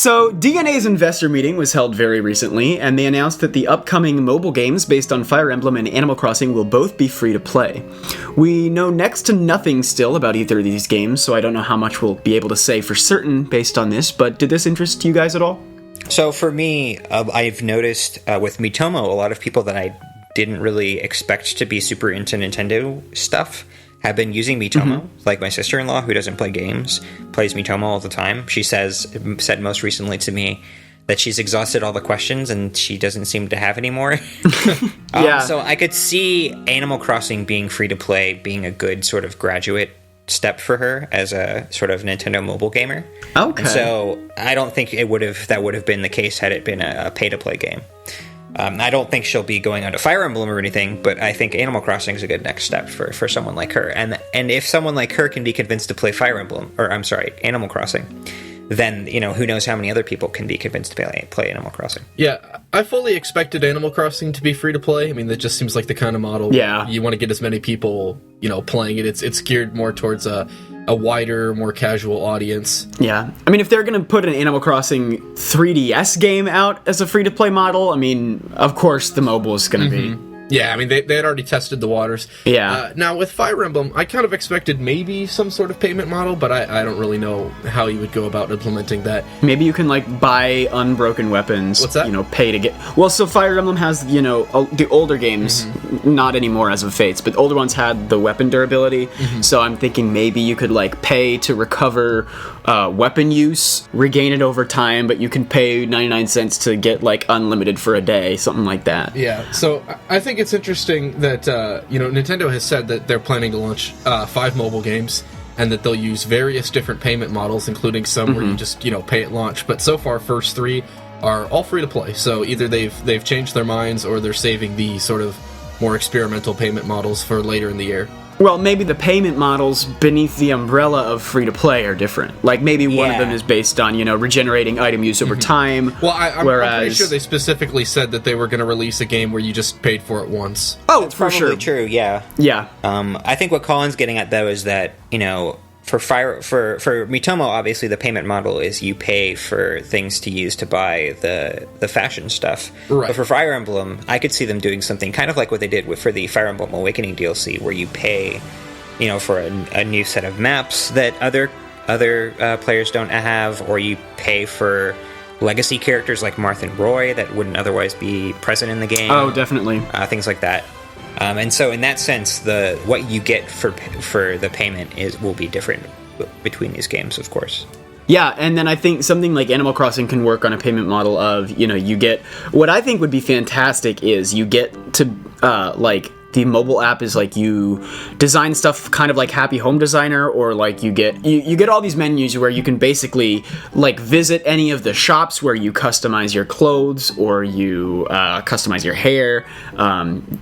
So, DNA's investor meeting was held very recently, and they announced that the upcoming mobile games based on Fire Emblem and Animal Crossing will both be free to play. We know next to nothing still about either of these games, so I don't know how much we'll be able to say for certain based on this, but did this interest you guys at all? So for me, I've noticed with Mitomo, a lot of people that I didn't really expect to be super into Nintendo stuff have been using Mitomo. Like my sister-in-law, who doesn't play games, plays Mitomo all the time. She said most recently to me that she's exhausted all the questions and she doesn't seem to have any more. Yeah. So I could see Animal Crossing being free to play being a good sort of graduate step for her as a sort of Nintendo mobile gamer. Okay. And so I don't think that would have been the case had it been a pay-to-play game. I don't think she'll be going on to Fire Emblem or anything, but I think Animal Crossing is a good next step for someone like her. And if someone like her can be convinced to play Animal Crossing, then, who knows how many other people can be convinced to play Animal Crossing. Yeah, I fully expected Animal Crossing to be free to play. I mean, that just seems like the kind of model you want to get as many people, playing it. It's geared more towards a wider, more casual audience. Yeah. I mean, if they're going to put an Animal Crossing 3DS game out as a free-to-play model, I mean, of course the mobile is going to be. Yeah, I mean, they had already tested the waters. Yeah. Now, with Fire Emblem, I kind of expected maybe some sort of payment model, but I don't really know how you would go about implementing that. Maybe you can, buy unbroken weapons. What's that? Pay to get... Well, so Fire Emblem has, the older games, not anymore as of Fates, but older ones had the weapon durability, so I'm thinking maybe you could, pay to recover weapon use, regain it over time, but you can pay 99 cents to get, unlimited for a day, something like that. Yeah, so I think it's interesting that, Nintendo has said that they're planning to launch 5 mobile games, and that they'll use various different payment models, including some where you just, pay at launch. But so far, first 3 are all free to play. So either they've changed their minds, or they're saving the sort of more experimental payment models for later in the year. Well, maybe the payment models beneath the umbrella of free-to-play are different. Maybe one of them is based on, regenerating item use over time. Well, I'm pretty sure they specifically said that they were going to release a game where you just paid for it once. Oh, That's for probably sure. true, yeah. Yeah. I think what Colin's getting at, though, is that, for Mitomo, obviously the payment model is you pay for things to use to buy the fashion stuff. Right. But for Fire Emblem, I could see them doing something kind of like what they did for the Fire Emblem Awakening DLC, where you pay, for a new set of maps that other players don't have, or you pay for legacy characters like Marth and Roy that wouldn't otherwise be present in the game. Oh, definitely. Things like that. And so in that sense, what you get for the payment will be different between these games, of course. Yeah, and then I think something like Animal Crossing can work on a payment model of, you get... What I think would be fantastic is you get to, the mobile app is you design stuff kind of like Happy Home Designer, or you get all these menus where you can basically visit any of the shops where you customize your clothes, or you customize your hair.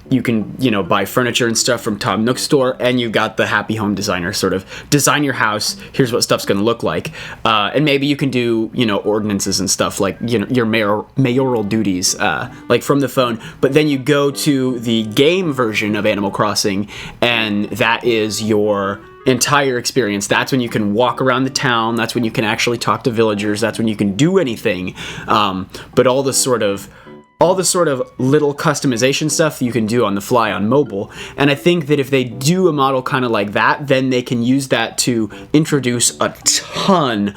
You can buy furniture and stuff from Tom Nook's store, and you got the Happy Home Designer sort of design your house. Here's what stuff's going to look like, and maybe you can do ordinances and stuff your mayoral duties from the phone. But then you go to the game version of Animal Crossing, and that is your entire experience. That's when you can walk around the town. That's when you can actually talk to villagers. That's when you can do anything. But all the sort of little customization stuff you can do on the fly on mobile. And I think that if they do a model kind of like that, then they can use that to introduce a ton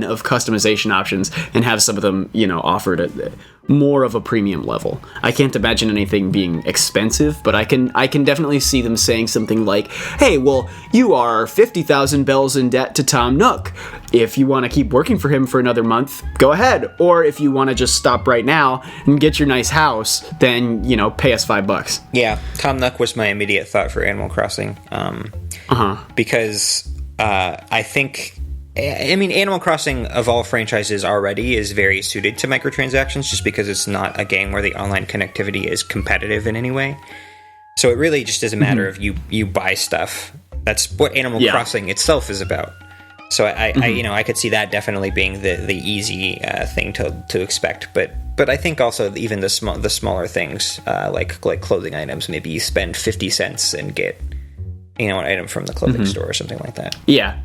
of customization options and have some of them, offered at more of a premium level. I can't imagine anything being expensive, but I can definitely see them saying something like, hey, well, you are 50,000 bells in debt to Tom Nook. If you want to keep working for him for another month, go ahead. Or if you want to just stop right now and get your nice house, then, pay us $5. Yeah, Tom Nook was my immediate thought for Animal Crossing. Because I think... Animal Crossing, of all franchises already, is very suited to microtransactions, just because it's not a game where the online connectivity is competitive in any way. So it really just is a matter of you buy stuff. That's what Animal Crossing itself is about. So I could see that definitely being the easy thing to expect. But I think also even the smaller things like clothing items, maybe you spend 50 cents and get an item from the clothing store or something like that. Yeah.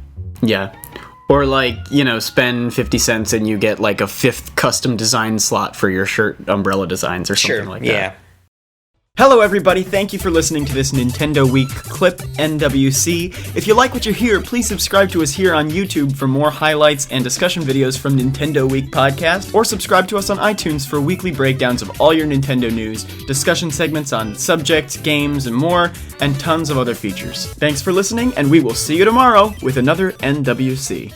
Or like, you know, spend 50 cents and you get like a 5th custom design slot for your shirt umbrella designs or something like that. Yeah. Hello everybody, thank you for listening to this Nintendo Week clip, NWC. If you like what you hear, please subscribe to us here on YouTube for more highlights and discussion videos from Nintendo Week podcast, or subscribe to us on iTunes for weekly breakdowns of all your Nintendo news, discussion segments on subjects, games, and more, and tons of other features. Thanks for listening, and we will see you tomorrow with another NWC.